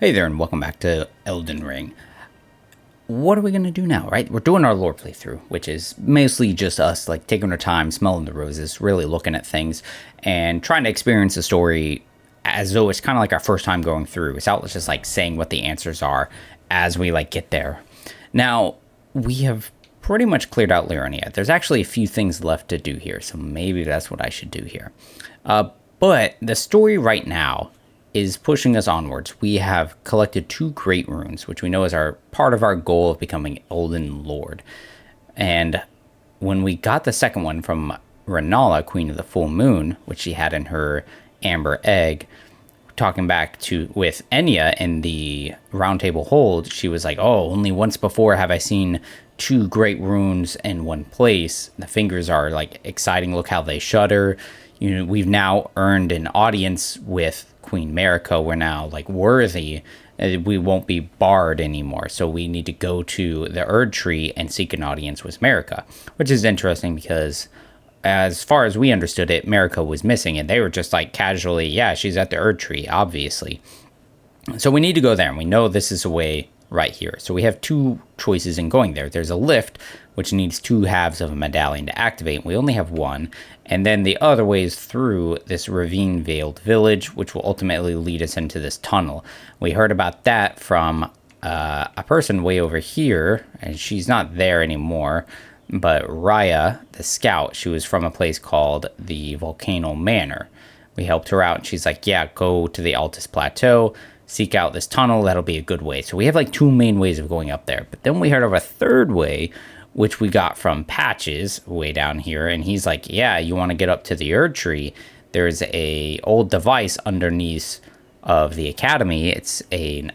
Hey there, and welcome back to Elden Ring. What are we going to do now, right? We're doing our lore playthrough, which is mostly just us, like, taking our time, smelling the roses, really looking at things, and trying to experience the story as though it's kind of like our first time going through. Without just, like, saying what the answers are as we, like, get there. Now, we have pretty much cleared out Liurnia. There's actually a few things left to do here, so maybe that's what I should do here. But the story right now is pushing us onwards. We have collected 2 great runes, which we know is our part of our goal of becoming Elden Lord. And when we got the second one from Rennala, Queen of the Full Moon, which she had in her amber egg, talking back to with Enya in the round table hold, she was like, oh, only once before have I seen 2 great runes in one place. The fingers are like exciting. Look how they shudder. You know, we've now earned an audience with Queen Marika. We're now like worthy. We won't be barred anymore. So we need to go to the Erd Tree and seek an audience with Marika, which is interesting because as far as we understood it, Marika was missing and they were just like casually, yeah, she's at the Erd Tree, obviously. So we need to go there, and we know this is a way right here. So we have 2 choices in going there. There's a lift, which needs 2 halves of a medallion to activate. We only have 1. And then the other way is through this ravine-veiled village, which will ultimately lead us into this tunnel. We heard about that from a person way over here, and she's not there anymore, but Raya, the scout, she was from a place called the Volcano Manor. We helped her out, and she's like, yeah, go to the Altus Plateau, seek out this tunnel, that'll be a good way. So we have like 2 main ways of going up there. But then we heard of a third way, which we got from Patches way down here, and he's like, yeah, you want to get up to the Erd Tree, there's a old device underneath of the academy. It's an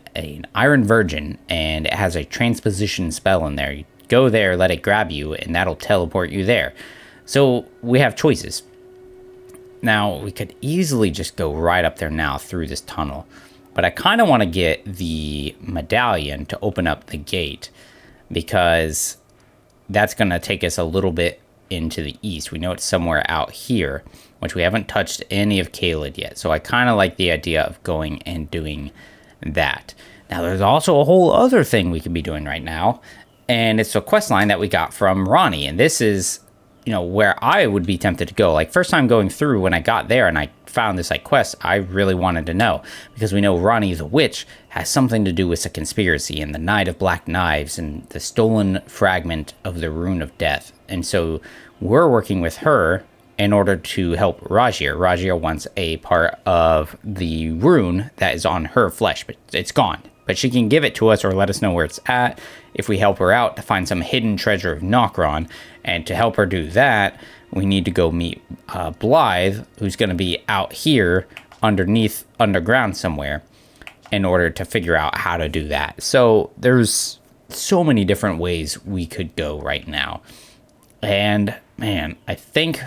Iron Virgin, and it has a transposition spell in there. You go there, let it grab you, and that'll teleport you there. So we have choices. Now, we could easily just go right up there now through this tunnel, but I kind of want to get the medallion to open up the gate, because that's going to take us a little bit into the east. We know it's somewhere out here, which we haven't touched any of Caelid yet. So I kind of like the idea of going and doing that. Now, there's also a whole other thing we could be doing right now, and it's a quest line that we got from Ronnie. And this is, you know, where I would be tempted to go. Like, first time going through, when I got there and I found this like quest, I really wanted to know, because we know Ronnie the Witch has something to do with the conspiracy and the Knight of Black Knives and the stolen fragment of the Rune of Death. And so we're working with her in order to help Rajir. Rajir wants a part of the rune that is on her flesh, but it's gone. But she can give it to us or let us know where it's at if we help her out to find some hidden treasure of Nokron. And to help her do that, we need to go meet Blythe, who's going to be out here underground somewhere, in order to figure out how to do that. So there's so many different ways we could go right now. And man, I think,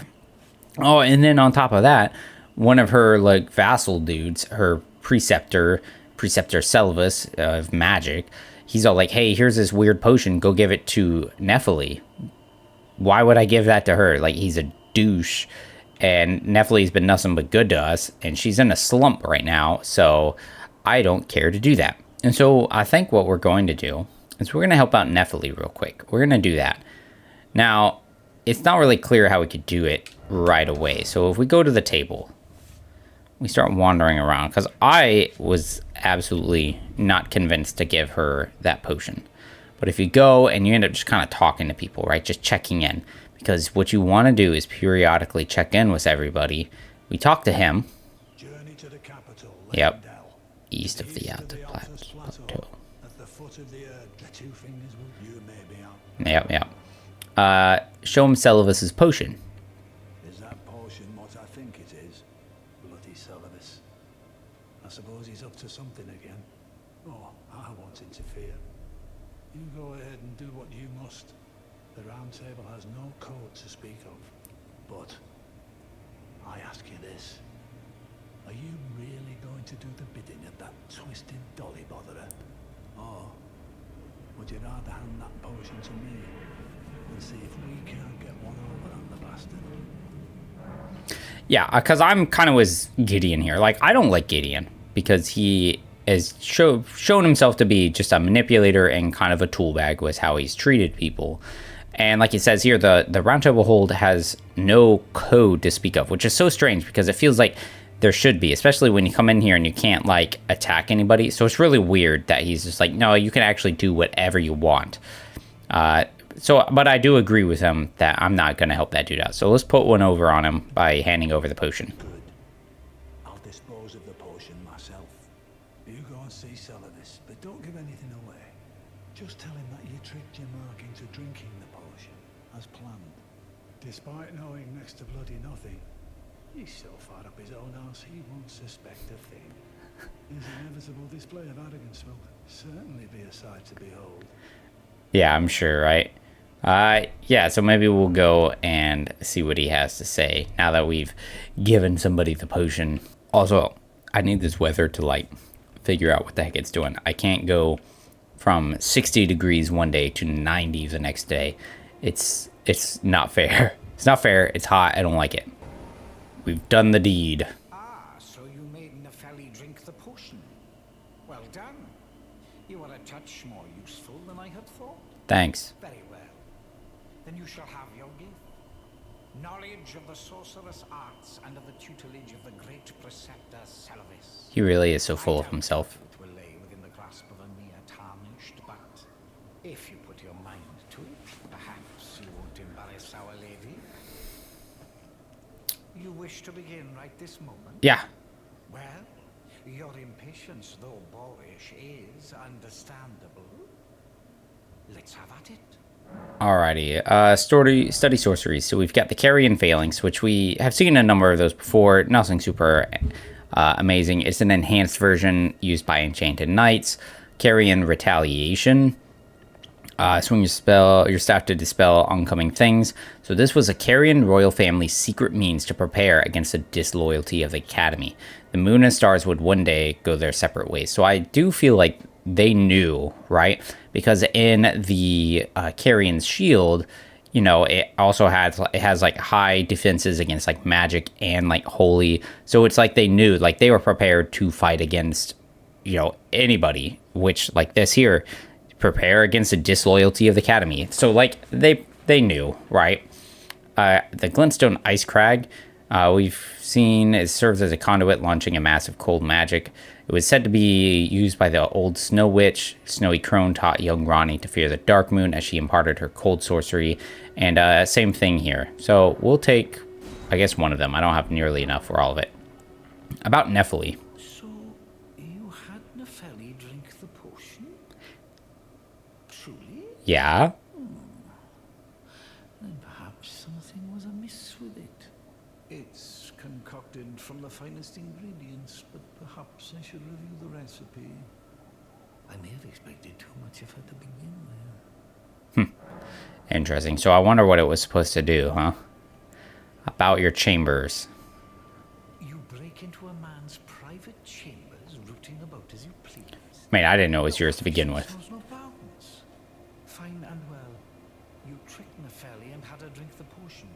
oh, and then on top of that, one of her like vassal dudes, her preceptor Seluvis of magic, he's all like, hey, here's this weird potion, go give it to Nepheli. Why would I give that to her? Like, he's a douche, and Nepheli's been nothing but good to us, and she's in a slump right now, so I don't care to do that. And so I think what we're going to do is we're going to help out Nepheli real quick. We're going to do that. Now, it's not really clear how we could do it right away. So if we go to the table, we start wandering around, because I was absolutely not convinced to give her that potion. But if you go and you end up just kind of talking to people, right, just checking in, because what you want to do is periodically check in with everybody. We talk to him. Journey to the capital. Yep. East of the Altus Plateau. At the foot of the earth, the 2 fingers you may be out. Yep. Show him Seluvis's potion. Is that potion what I think it is? Bloody Seluvis. I suppose he's up to something again. Oh, I won't interfere. You go ahead and do what you must. The Round Table has no code to speak of. But I ask you this. Are you really going to do the bidding of that twisted dolly botherer? Or would you rather hand that potion to me and see if we can't get one over on the bastard? Yeah, because I'm kind of with Gideon here. Like, I don't like Gideon because he has shown himself to be just a manipulator and kind of a tool bag was how he's treated people. And like it says here, the Round Table Hold has no code to speak of, which is so strange because it feels like there should be, especially when you come in here and you can't like attack anybody. So it's really weird that he's just like, no, you can actually do whatever you want. But I do agree with him that I'm not going to help that dude out. So let's put one over on him by handing over the potion. Good. I'll dispose of the potion myself. You go and see Seluvis, but don't give anything away. Just tell him that you tricked your mark into drinking the potion, as planned. Despite knowing next to bloody nothing, he's so far up his own arse he won't suspect a thing. His inevitable display of arrogance will certainly be a sight to behold. Yeah, I'm sure, right? Yeah, so maybe we'll go and see what he has to say now that we've given somebody the potion. Also, I need this weather to, like, figure out what the heck it's doing. I can't go from 60 degrees one day to 90 the next day. It's not fair. It's not fair. It's hot. I don't like it. We've done the deed. Ah, so you made Nepheli drink the potion. Well done. You are a touch more useful than I had thought. Thanks. Very well. Then you shall have your gift. Knowledge of the sorcerous arts and of the tutelage of the great preceptor Seluvis. He really is so full of himself. It will lay within the grasp of a mere tarnished, but if you put your mind to it, perhaps you won't embarrass Our Lady. You wish to begin right this moment? Yeah. Well, your impatience, though boorish, is understandable. Let's have at it. Alrighty. Study sorcery. So we've got the Carrion Phalanx, which we have seen a number of those before. Nothing super amazing. It's an enhanced version used by enchanted knights. Carrion Retaliation. Swing your staff to dispel oncoming things. So this was a Carrion royal family's secret means to prepare against the disloyalty of the Academy. The moon and stars would one day go their separate ways. So I do feel like they knew, right? Because in the Carrion's shield, you know, it has like high defenses against like magic and like holy. So it's like they knew, like they were prepared to fight against, you know, anybody. Which like this here, prepare against the disloyalty of the Academy. So like they knew, right? The Glintstone Ice Crag, we've seen it serves as a conduit launching a massive cold magic. It was said to be used by the old Snow Witch. Snowy Crone taught young Ronnie to fear the dark moon as she imparted her cold sorcery. And same thing here. So we'll take, I guess, one of them. I don't have nearly enough for all of it. About Nepheli. So, you had Nepheli drink the potion? Truly? Yeah? Then perhaps something was amiss with it. It's concocted from the finest ingredients, but perhaps I should review the recipe. I may have expected too much of her to begin with. Interesting. So I wonder what it was supposed to do, huh? About your chambers. You break into a man's private chambers, rooting about as you please. Man, I didn't know it was yours to begin with. Knows no bounds. Fine and well. You tricked Nepheli and had her drink the potion.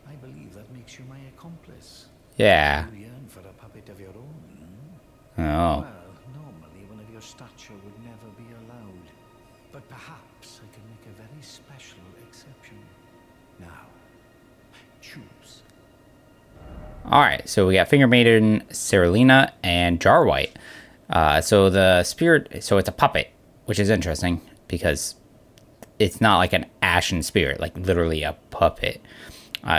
I believe that makes you my accomplice. Yeah. You yearn for a puppet of your own. Oh. Well, normally one of your stature would never be allowed. But perhaps I can make a very special exception. Now, choose. Alright, so we got Finger Maiden, Seralina, and Jarwhite. So the spirit, so it's a puppet, which is interesting because it's not like an ashen spirit, like literally a puppet.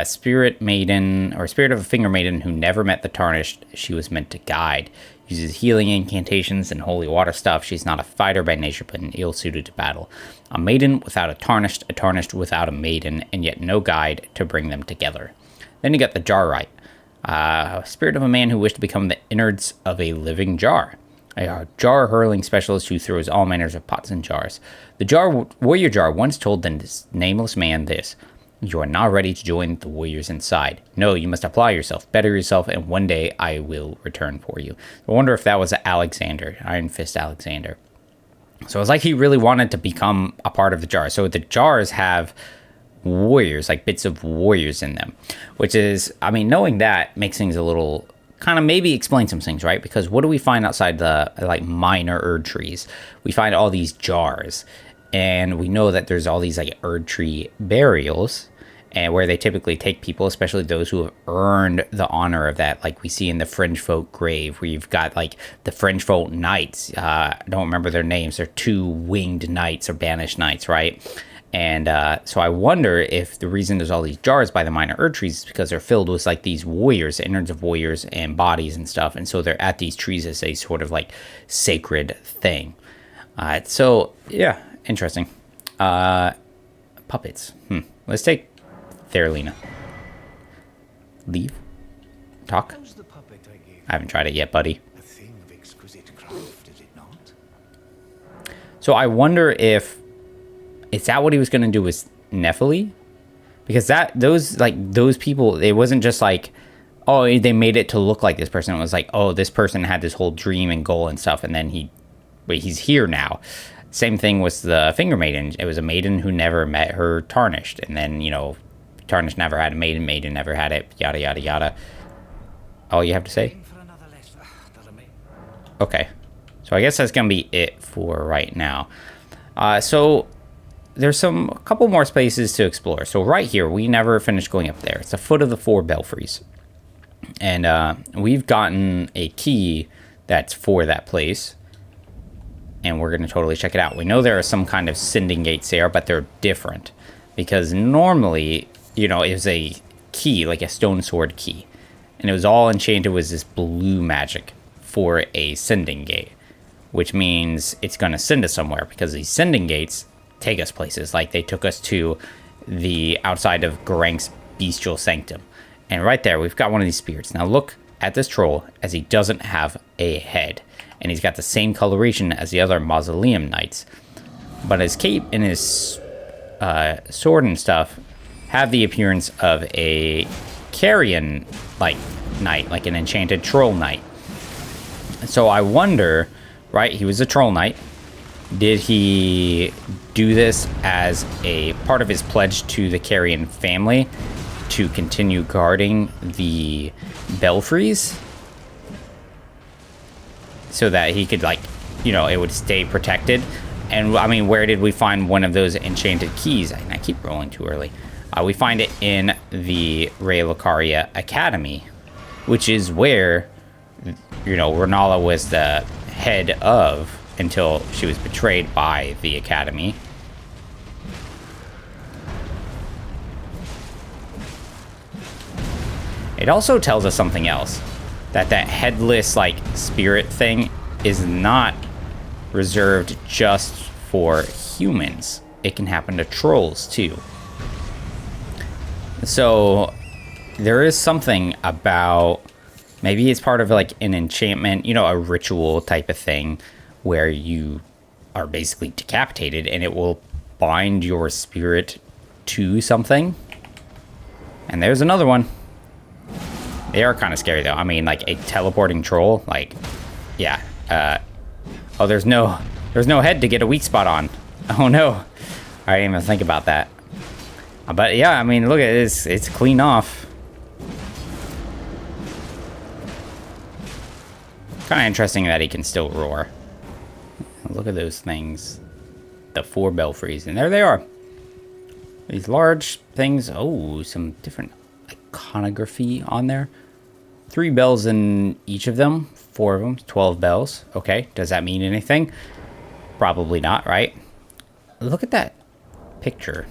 Spirit Maiden, or Spirit of a Finger Maiden who never met the Tarnished, she was meant to guide. Uses healing incantations and holy water stuff. She's not a fighter by nature, but an ill-suited to battle. A maiden without a tarnished without a maiden, and yet no guide to bring them together. Then you got the Jarwhite. Spirit of a man who wished to become the innards of a living jar. A jar-hurling specialist who throws all manners of pots and jars. The warrior jar once told the nameless man this: "You are not ready to join the warriors inside. No, you must apply yourself, better yourself, and one day I will return for you." I wonder if that was Alexander, Iron Fist Alexander. So it's like he really wanted to become a part of the jar. So the jars have warriors, like bits of warriors in them, which is, I mean, knowing that makes things a little kind of maybe explain some things, right? Because what do we find outside the like minor Erd trees? We find all these jars, and we know that there's all these like Erd tree burials, and where they typically take people, especially those who have earned the honor of that, like we see in the Fringe Folk grave, where you've got like the Fringe Folk knights. I don't remember their names. They're 2 winged knights or banished knights, right? And so I wonder if the reason there's all these jars by the minor Erd trees is because they're filled with like these warriors, innards of warriors and bodies and stuff. And so they're at these trees as a sort of like sacred thing. So yeah, interesting. Puppets. Let's take Theralina. Leave? Talk? How's the puppet I gave I haven't tried it yet, buddy. a thing of exquisite craft, is it not? So I wonder if... Is that what he was going to do with Nepheli? Because those people, it wasn't just like, oh, they made it to look like this person. It was like, oh, this person had this whole dream and goal and stuff, and then he's here now. Same thing with the Finger Maiden. It was a maiden who never met her Tarnished, and then, Tarnished never had a maiden, maiden never had it, yada, yada, yada. All you have to say? Okay. So I guess that's going to be it for right now. So... There's a couple more spaces to explore. So right here, we never finished going up there. It's the foot of the Four Belfries. And we've gotten a key that's for that place. And we're going to totally check it out. We know there are some kind of sending gates there, but they're different. Because normally, it was a key, like a stone sword key. And it was all enchanted with this blue magic for a sending gate. Which means it's going to send us somewhere. Because these sending gates... take us places. Like they took us to the outside of Garank's bestial sanctum, and right there we've got one of these spirits. Now look at this troll, as he doesn't have a head, and he's got the same coloration as the other mausoleum knights, but his cape and his sword and stuff have the appearance of a carrion like knight, like an enchanted troll knight. So I wonder, right, he was a troll knight. Did he do this as a part of his pledge to the Carrion family to continue guarding the Belfries? So that he could, it would stay protected. And, I mean, where did we find one of those enchanted keys? I keep rolling too early. We find it in the Ray Lucaria Academy, which is where, Renala was the head of... until she was betrayed by the Academy. It also tells us something else. That headless, spirit thing is not reserved just for humans. It can happen to trolls, too. So, there is something about... Maybe it's part of, an enchantment, a ritual type of thing... where you are basically decapitated and it will bind your spirit to something. And there's another one. They are kind of scary though. I mean, like a teleporting troll, yeah. Oh, there's no head to get a weak spot on. Oh no. I didn't even think about that. But yeah, I mean, look at this. It's clean off. Kind of interesting that he can still roar. Look at those things. The Four Belfries. And there they are. These large things. Oh, some different iconography on there. 3 bells in each of them. 4 of them. 12 bells. Okay. Does that mean anything? Probably not, right? Look at that picture.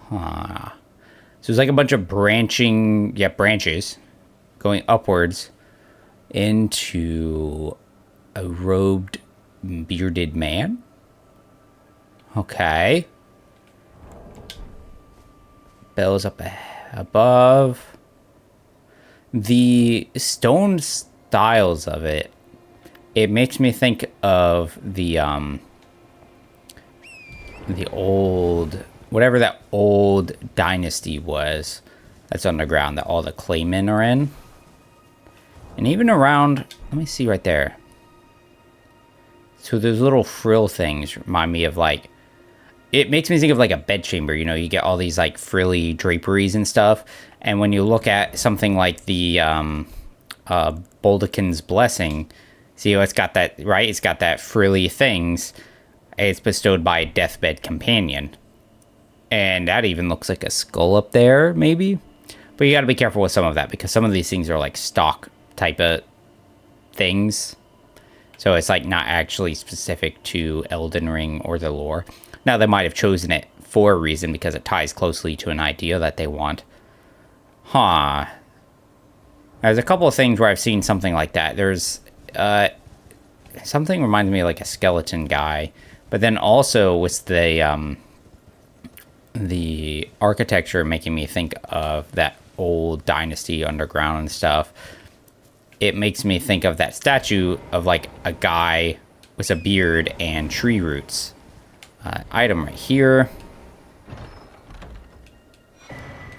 Huh. So it's like a bunch of branches going upwards into a robed, bearded man. Okay. Bells up above. The stone styles of it, it makes me think of the old, whatever that old dynasty was that's underground that all the claymen are in. And even around, let me see right there. So those little frill things remind me of it makes me think of a bedchamber. You get all these frilly draperies and stuff. And when you look at something like the Boldekin's Blessing. See how it's got that, right? It's got that frilly things. It's bestowed by a deathbed companion. And that even looks like a skull up there, maybe? But you gotta be careful with some of that, because some of these things are like stock type of things. So it's like not actually specific to Elden Ring or the lore. Now, they might have chosen it for a reason, because it ties closely to an idea that they want. Huh. There's a couple of things where I've seen something like that. There's something reminds me of like a skeleton guy, but then also with the architecture making me think of that old dynasty underground and stuff. It makes me think of that statue of like a guy with a beard and tree roots. Item right here.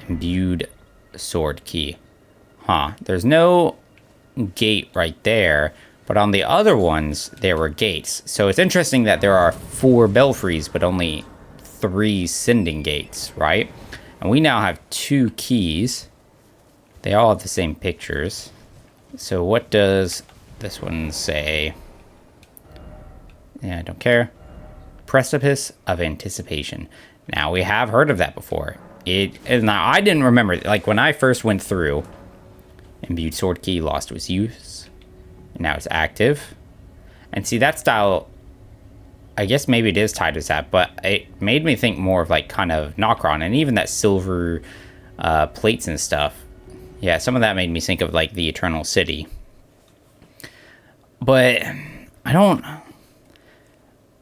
Imbued sword key. Huh. There's no gate right there, but on the other ones, there were gates. So it's interesting that there are 4 belfries, but only 3 sending gates, right? And we now have 2 keys. They all have the same pictures. So what does this one say? Yeah, I don't care. Precipice of Anticipation. Now, we have heard of that before. Now, I didn't remember, like, when I first went through, imbued sword key lost its use. And now it's active. And see, that style, I guess maybe it is tied to that, but it made me think more of, like, kind of Nokron, and even that silver plates and stuff. Yeah, some of that made me think of, like, the Eternal City. But I don't...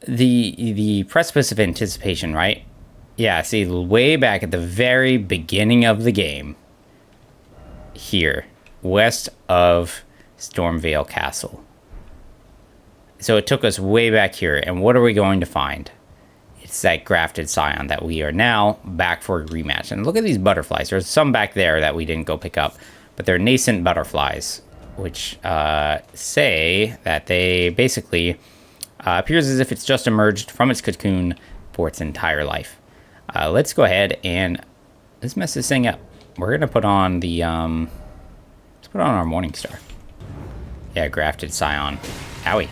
The Precipice of Anticipation, right? Yeah, see, way back at the very beginning of the game, here, west of Stormveil Castle. So it took us way back here, and what are we going to find? It's that grafted scion that we are now back for a rematch. And look at these butterflies. There's some back there that we didn't go pick up, but they're nascent butterflies, which say that they basically appears as if it's just emerged from its cocoon for its entire life. Let's go ahead and let's mess this thing up. We're gonna put on the let's put on our Morning Star. Yeah, grafted scion. Owie.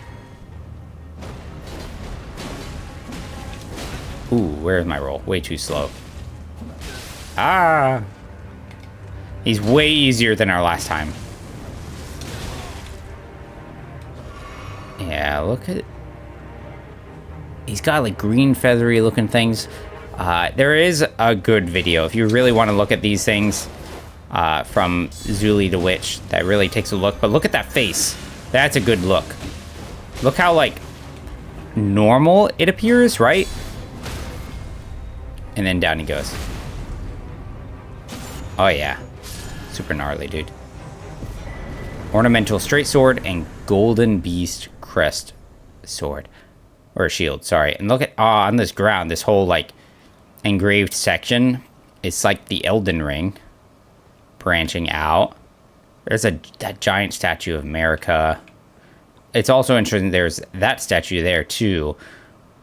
Ooh, where's my roll? Way too slow. Ah! He's way easier than our last time. Yeah, look at... He's got like green feathery looking things. There is a good video if you really want to look at these things from Zuli the Witch that really takes a look. But look at that face. That's a good look. Look how like normal it appears, right? And then down he goes. Oh yeah. Super gnarly, dude. Ornamental straight sword and golden beast crest sword. Or shield, sorry. And look at, on this ground, this whole, like, engraved section. It's like the Elden Ring branching out. There's that giant statue of America. It's also interesting, there's that statue there, too,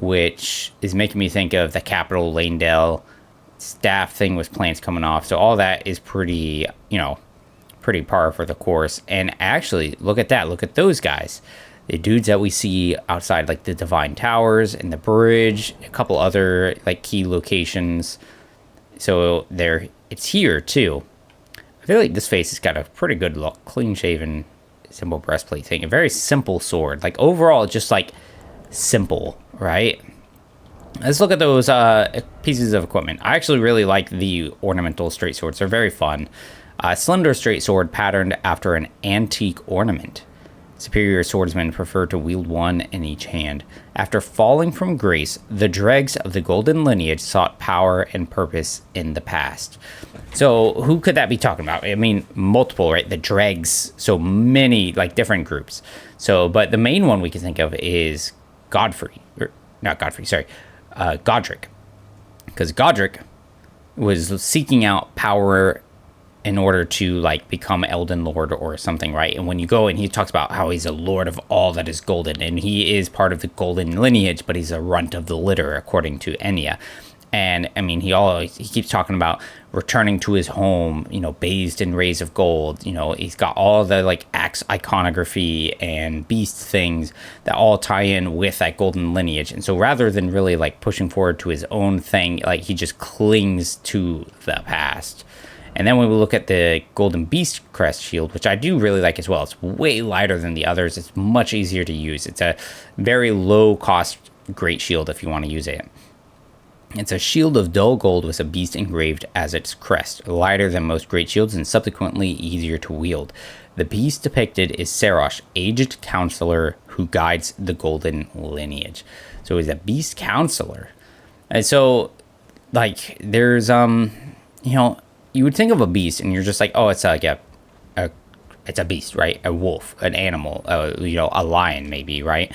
which is making me think of the Capital Lanedale staff thing with plants coming off. So all that is pretty, you know, pretty par for the course. And actually, look at that. Look at those guys. The dudes that we see outside, like the Divine Towers and the bridge, a couple other like key locations. So it's here too. I feel like this face has got a pretty good look, clean-shaven simple breastplate thing. A very simple sword. Like overall, just like simple, right? Let's look at those pieces of equipment. I actually really like the ornamental straight swords. They're very fun. Slender straight sword patterned after an antique ornament. Superior swordsmen prefer to wield one in each hand. After falling from grace, the dregs of the golden lineage sought power and purpose in the past. So who could that be talking about? I mean, multiple, right? The dregs, so many, like, different groups. So, but the main one we can think of is Godfrey. Or, not Godfrey, sorry. Godric. Because Godric was seeking out power in order to like become Elden Lord or something, right? And when you go and he talks about how he's a lord of all that is golden, and he is part of the golden lineage, but he's a runt of the litter, according to Enya. And I mean, he keeps talking about returning to his home, bathed in rays of gold. He's got all the like axe iconography and beast things that all tie in with that golden lineage. And so rather than really like pushing forward to his own thing, like he just clings to the past. And then when we look at the Golden Beast Crest shield, which I do really like as well, it's way lighter than the others. It's much easier to use. It's a very low cost great shield if you want to use it. It's a shield of dull gold with a beast engraved as its crest, lighter than most great shields and subsequently easier to wield. The beast depicted is Sarosh, aged counselor who guides the golden lineage. So he's a beast counselor. And so, like, there's, you would think of a beast and you're just like, oh, it's like it's a beast, right? A wolf, an animal, a lion maybe, right?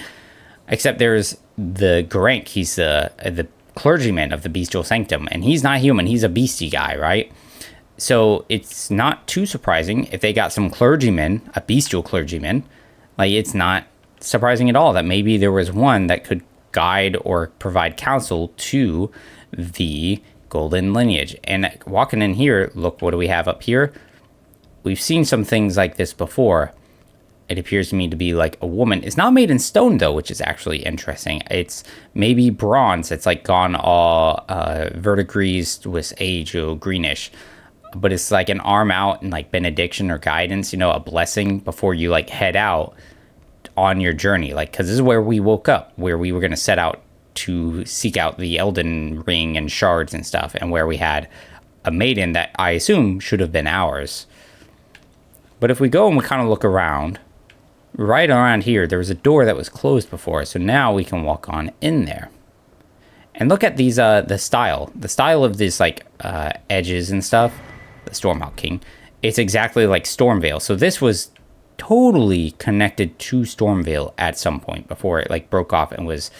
Except there's the Garank, he's the clergyman of the bestial sanctum, and he's not human, he's a beastie guy, right? So it's not too surprising if they got some clergymen, a bestial clergyman. Like, it's not surprising at all that maybe there was one that could guide or provide counsel to the golden lineage. And walking in here, look, what do we have up here? We've seen some things like this before. It appears to me to be like a woman. It's not made in stone, though, which is actually interesting. It's maybe bronze. It's like gone all verdigrised with age, greenish. But it's like an arm out and like benediction or guidance, a blessing before you like head out on your journey. Like, because this is where we woke up, where we were going to set out to seek out the Elden ring and shards and stuff, and where we had a maiden that I assume should have been ours. But if we go and we kind of look around, right around here, there was a door that was closed before, so now we can walk on in there. And look at these, the style of this, like, edges and stuff, the Stormhawk King. It's exactly like Stormveil. So this was totally connected to Stormveil at some point before it, like, broke off and was,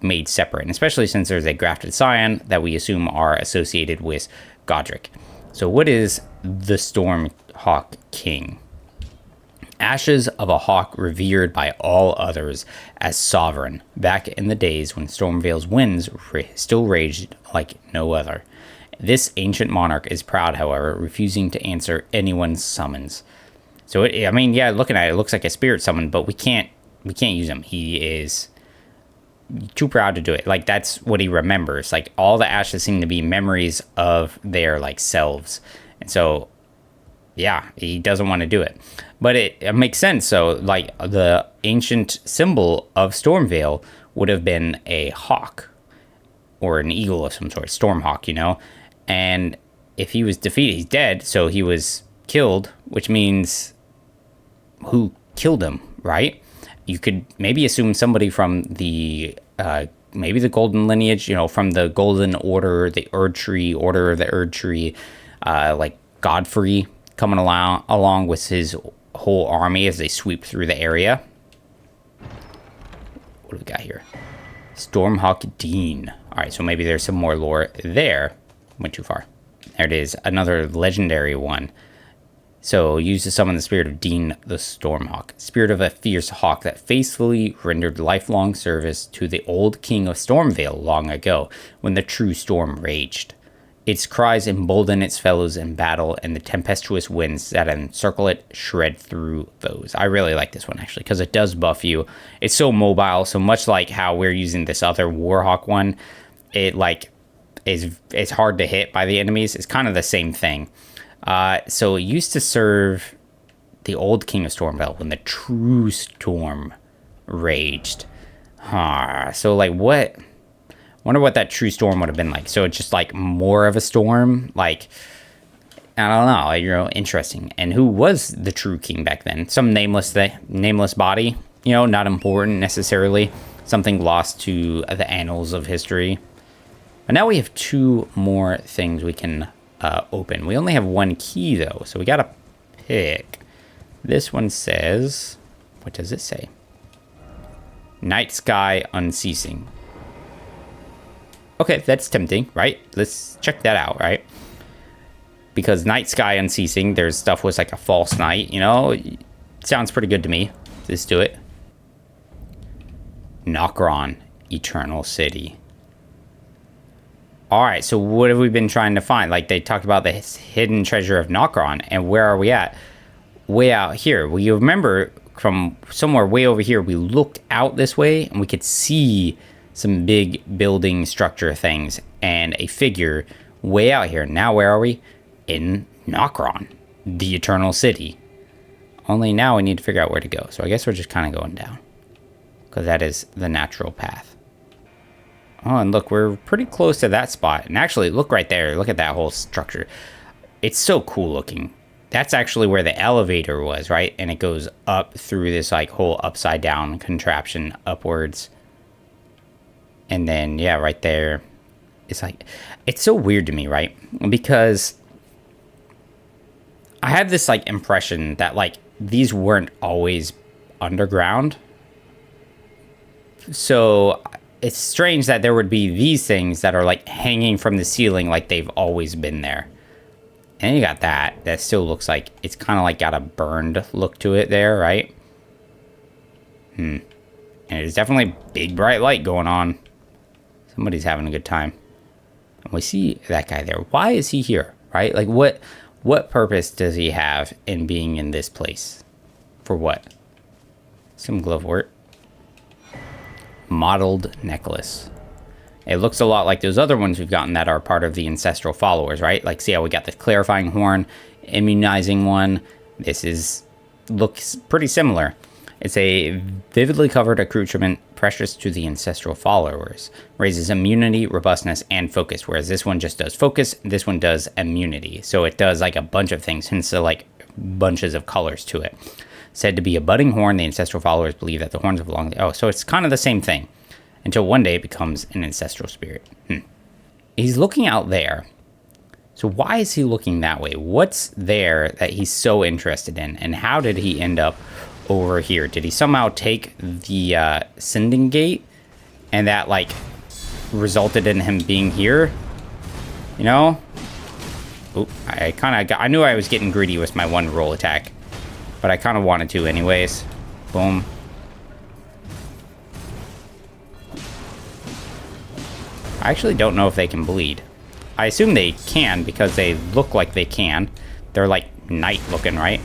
made separate. And especially since there's a grafted scion that we assume are associated with Godric. So what is the Stormhawk King? Ashes of a hawk revered by all others as sovereign, back in the days when Stormveil's winds still raged like no other. This ancient monarch is proud, however, refusing to answer anyone's summons. So, looking at it, it looks like a spirit summon, but we can't use him. He is too proud to do it. Like, that's what he remembers. Like, all the ashes seem to be memories of their, like, selves. And so, yeah, he doesn't want to do it. But it makes sense. So, like, the ancient symbol of Stormveil would have been a hawk or an eagle of some sort, Stormhawk, And if he was defeated, he's dead, so he was killed, which means who killed him, right? You could maybe assume somebody from the, maybe the golden lineage, from the golden order, the Erdtree, order of the Erdtree, like Godfrey coming along with his whole army as they sweep through the area. What do we got here? Stormhawk Dean. All right, so maybe there's some more lore there. Went too far. There it is, another legendary one. So, used to summon the spirit of Dean the Stormhawk, spirit of a fierce hawk that faithfully rendered lifelong service to the old king of Stormveil long ago, when the true storm raged. Its cries embolden its fellows in battle, and the tempestuous winds that encircle it shred through foes. I really like this one, actually, because it does buff you. It's so mobile, so much like how we're using this other Warhawk one, it, like, is hard to hit by the enemies. It's kind of the same thing. So it used to serve the old king of Stormveil when the true storm raged. So, like, what... wonder what that true storm would have been like. So it's just like more of a storm, like, I don't know, interesting. And who was the true king back then? Some nameless body, not important necessarily. Something lost to the annals of history. But now we have two more things we can open. We only have one key though, so we gotta pick. This one says, what does it say? Night Sky Unceasing. Okay, that's tempting, right? Let's check that out, right? Because Night Sky Unceasing, there's stuff with like a false night, sounds pretty good to me. Let's do it. Nokron, Eternal City. All right, so what have we been trying to find? Like, they talked about the hidden treasure of Nokron, and where are we at? Way out here. Well, you remember from somewhere way over here, we looked out this way, and we could see some big building structure things, and a figure way out here. Now, where are we? In Nokron, the Eternal City. Only now we need to figure out where to go. So I guess we're just kind of going down, because that is the natural path. Oh, and look, we're pretty close to that spot. And actually, look right there. Look at that whole structure. It's so cool looking. That's actually where the elevator was, right? And it goes up through this, like, whole upside down contraption upwards. And then, yeah, right there. It's like, it's so weird to me, right? Because I have this, like, impression that, like, these weren't always underground. So it's strange that there would be these things that are, like, hanging from the ceiling like they've always been there. And you got that still looks like it's kind of like got a burned look to it there, right? And there's definitely big bright light going on. Somebody's having a good time. And we see that guy there. Why is he here, right? Like, what purpose does he have in being in this place? For what? Some glove work. Mottled necklace. It looks a lot like those other ones we've gotten that are part of the ancestral followers, right? Like, see how we got the clarifying horn, immunizing one. This looks pretty similar. It's a vividly covered accoutrement precious to the ancestral followers. Raises immunity, robustness, and focus, whereas this one just does focus. This one does immunity. So it does, like, a bunch of things, hence like bunches of colors to it. Said to be a budding horn, the ancestral followers believe that the horns belong. Oh, so it's kind of the same thing. Until one day it becomes an ancestral spirit. He's looking out there. So why is he looking that way? What's there that he's so interested in? And how did he end up over here? Did he somehow take the sending gate? And that, like, resulted in him being here? You know? Oop, I knew I was getting greedy with my one roll attack. But I kind of wanted to anyways. Boom. I actually don't know if they can bleed. I assume they can because they look like they can. They're like knight looking, right?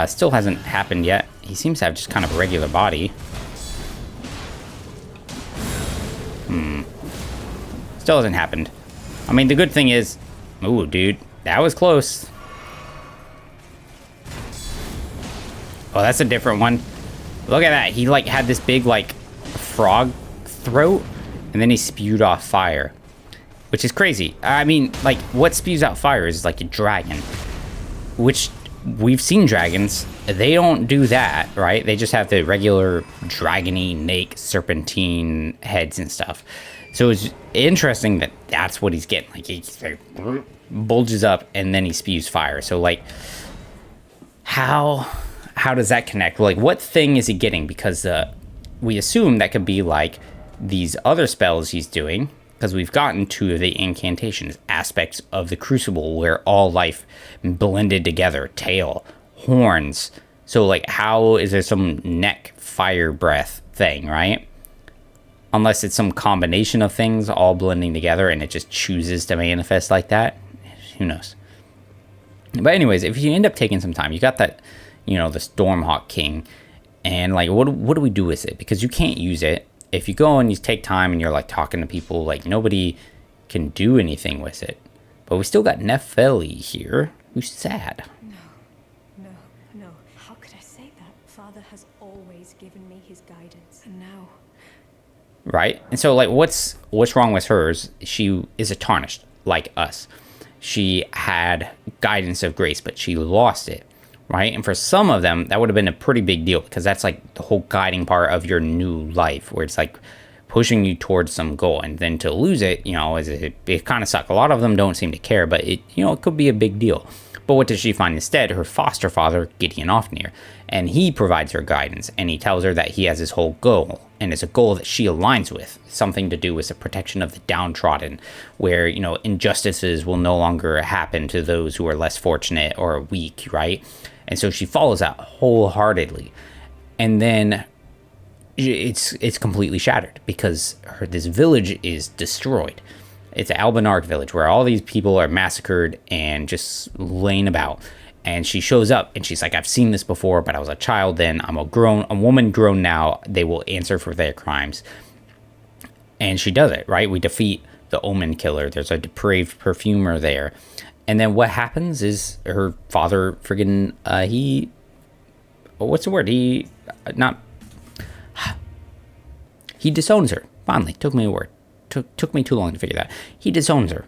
Still hasn't happened yet. He seems to have just kind of a regular body. Still hasn't happened. I mean, the good thing is... Ooh, dude. That was close. Oh, that's a different one. Look at that. He, like, had this big, like, frog throat, and then he spewed off fire, which is crazy. I mean, like, what spews out fire is like a dragon, which we've seen dragons. They don't do that, right? They just have the regular dragony, snake, serpentine heads and stuff. So it's interesting that that's what he's getting. Like, he bulges up and then he spews fire. So, like, how does that connect? Like, what thing is he getting? Because we assume that could be like these other spells he's doing, because we've gotten to the incantations, aspects of the crucible where all life blended together, tail, horns. So, like, how is there some neck fire breath thing, right? Unless it's some combination of things all blending together and it just chooses to manifest like that. Who knows? But anyways, if you end up taking some time, you got that, you know, the Stormhawk King, and, like, what do we do with it? Because you can't use it. If you go and you take time and you're, like, talking to people, like, nobody can do anything with it. But we still got Nepheli here, who's sad. No. How could I say that? Father has always given me his guidance, and now... Right? And so, like, what's wrong with hers? She is a tarnished, like us. She had guidance of grace, but she lost it. Right? And for some of them, that would have been a pretty big deal, because that's like the whole guiding part of your new life, where it's like pushing you towards some goal. And then to lose it, you know, it kind of sucks. A lot of them don't seem to care, but it could be a big deal. But what does she find instead? Her foster father, Gideon Ofnir. And he provides her guidance, and he tells her that he has his whole goal, and it's a goal that she aligns with, something to do with the protection of the downtrodden, where, you know, injustices will no longer happen to those who are less fortunate or weak, right? And so she follows that wholeheartedly. And then it's completely shattered because this village is destroyed. It's an Albinark village where all these people are massacred and just laying about. And she shows up and she's like, I've seen this before, but I was a child then. I'm a woman grown now. They will answer for their crimes. And she does it, right? We defeat the Omen Killer. There's a depraved perfumer there. And then what happens is her father friggin' what's the word? He disowns her. Finally, took me a word. Took me too long to figure that. He disowns her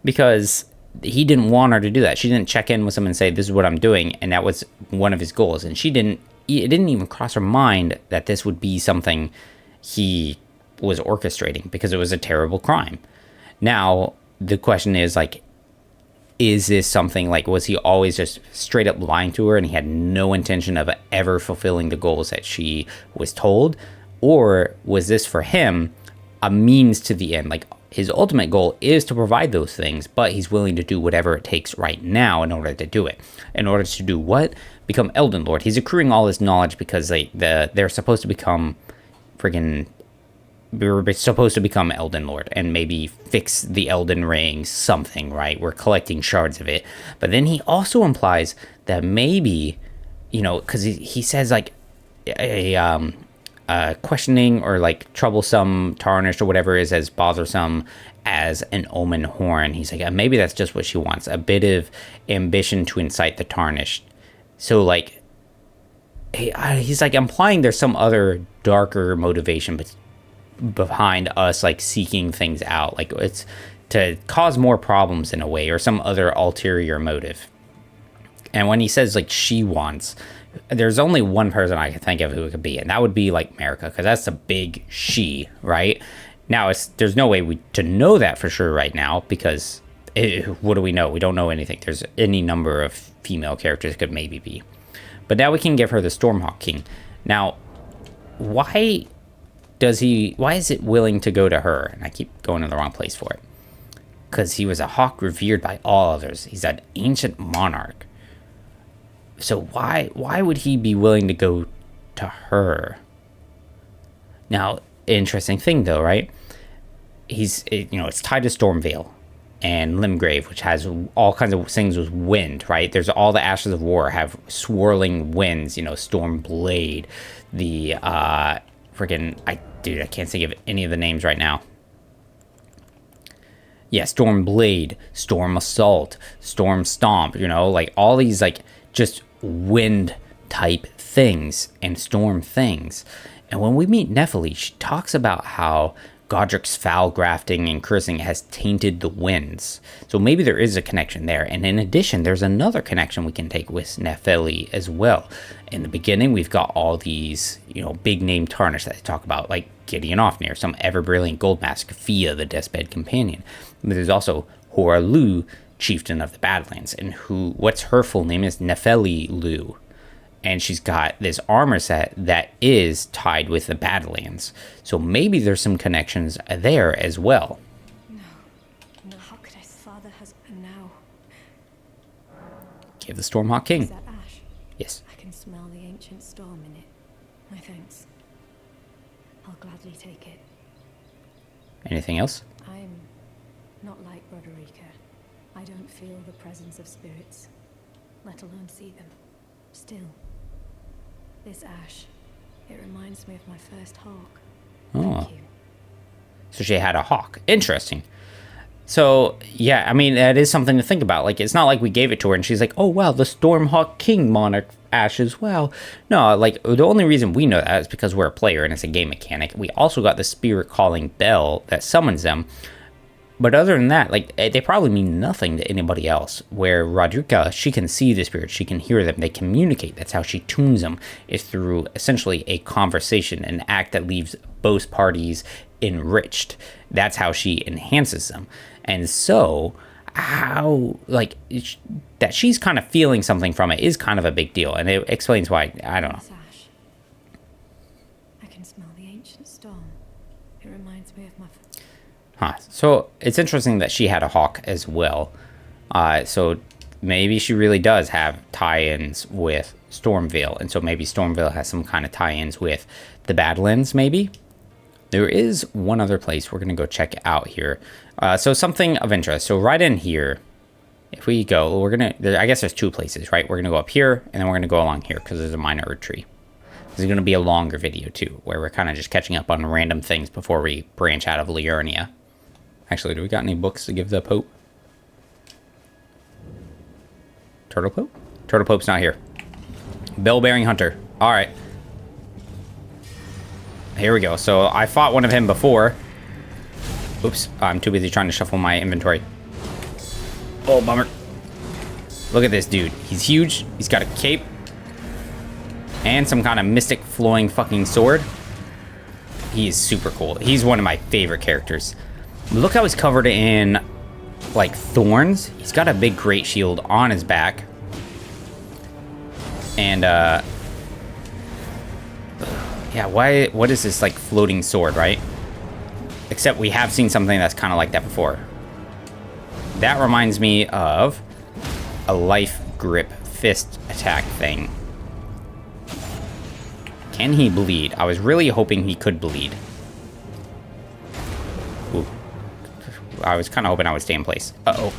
because he didn't want her to do that. She didn't check in with him and say, this is what I'm doing. And that was one of his goals. And it didn't even cross her mind that this would be something he was orchestrating because it was a terrible crime. Now, the question is, like, is this something, like, was he always just straight up lying to her and he had no intention of ever fulfilling the goals that she was told? Or was this for him a means to the end? Like, his ultimate goal is to provide those things, but he's willing to do whatever it takes right now in order to do it. In order to do what? Become Elden Lord. He's accruing all this knowledge because they're supposed to become friggin'... We're supposed to become Elden Lord and maybe fix the Elden Ring, something, right? We're collecting shards of it. But then he also implies that maybe, because he says, like, questioning or, like, troublesome tarnished or whatever is as bothersome as an omen horn. He's like, maybe that's just what she wants. A bit of ambition to incite the tarnished. So, like, he's, like, implying there's some other darker motivation, but behind us, like, seeking things out, like it's to cause more problems in a way, or some other ulterior motive. And when he says, like, she wants, there's only one person I can think of who it could be, and that would be, like, Marika, because that's a big she, right? Now, there's no way to know that for sure right now, because what do we know? We don't know anything. There's any number of female characters it could maybe be, but now we can give her the Stormhawk King. Now, why is it willing to go to her? And I keep going in the wrong place for it. Because he was a hawk revered by all others. He's an ancient monarch. So why would he be willing to go to her? Now, interesting thing though, right? It's tied to Stormveil and Limgrave, which has all kinds of things with wind, right? There's all the Ashes of War have swirling winds, Stormblade, the I can't think of any of the names right now. Yeah, Stormblade, Storm Assault, Storm Stomp, like all these, like, just wind type things and storm things. And when we meet Nepheli, she talks about how Godric's foul grafting and cursing has tainted the winds. So maybe there is a connection there. And in addition, there's another connection we can take with Nepheli as well. In the beginning, we've got all these, big name tarnish that they talk about, like Gideon Ofnir, some ever-brilliant gold mask, Fia, the deathbed companion. But there's also Horalu, chieftain of the Badlands, and what's her full name is Nepheli Lu. And she's got this armor set that is tied with the Badlands. So maybe there's some connections there as well. No, how could his father has... Now... Give the Stormhawk King. Is that ash? Yes. I can smell the ancient storm in it. My thanks. I'll gladly take it. Anything else? I'm not like Broderica. I don't feel the presence of spirits, let alone see them. Still, this ash, it reminds me of my first hawk. Oh. Thank you. So she had a hawk. Interesting. So, yeah, I mean, that is something to think about. Like, it's not like we gave it to her and she's like, oh, wow, the Stormhawk King monarch ash as well. No, like, the only reason we know that is because we're a player and it's a game mechanic. We also got the spirit calling bell that summons them. But other than that, like, they probably mean nothing to anybody else. Where Rodrika, she can see the spirits, she can hear them, they communicate. That's how she tunes them, is through essentially a conversation, an act that leaves both parties enriched. That's how she enhances them. And so, how, like, that she's kind of feeling something from it is kind of a big deal. And it explains why, I don't know. Ash. I can smell the ancient storm. It reminds me of my... So it's interesting that she had a hawk as well. So maybe she really does have tie-ins with Stormveil, and so maybe Stormveil has some kind of tie-ins with the Badlands, maybe? There is one other place we're going to go check out here. So something of interest. So right in here, if we go, we're going to, I guess there's two places, right? We're going to go up here, and then we're going to go along here, because there's a minor Erd tree. This is going to be a longer video, too, where we're kind of just catching up on random things before we branch out of Liurnia. Actually, do we got any books to give the Pope? Turtle Pope? Turtle Pope's not here. Bell-bearing hunter. All right. Here we go. So I fought one of him before. Oops. I'm too busy trying to shuffle my inventory. Oh, bummer. Look at this dude. He's huge. He's got a cape. And some kind of mystic flowing fucking sword. He is super cool. He's one of my favorite characters. Look how he's covered in, like, thorns. He's got a big great shield on his back. And, yeah, what is this, like, floating sword, right? Except we have seen something that's kind of like that before. That reminds me of a life grip fist attack thing. Can he bleed? I was really hoping he could bleed. Ooh. I was kind of hoping I would stay in place. Uh-oh.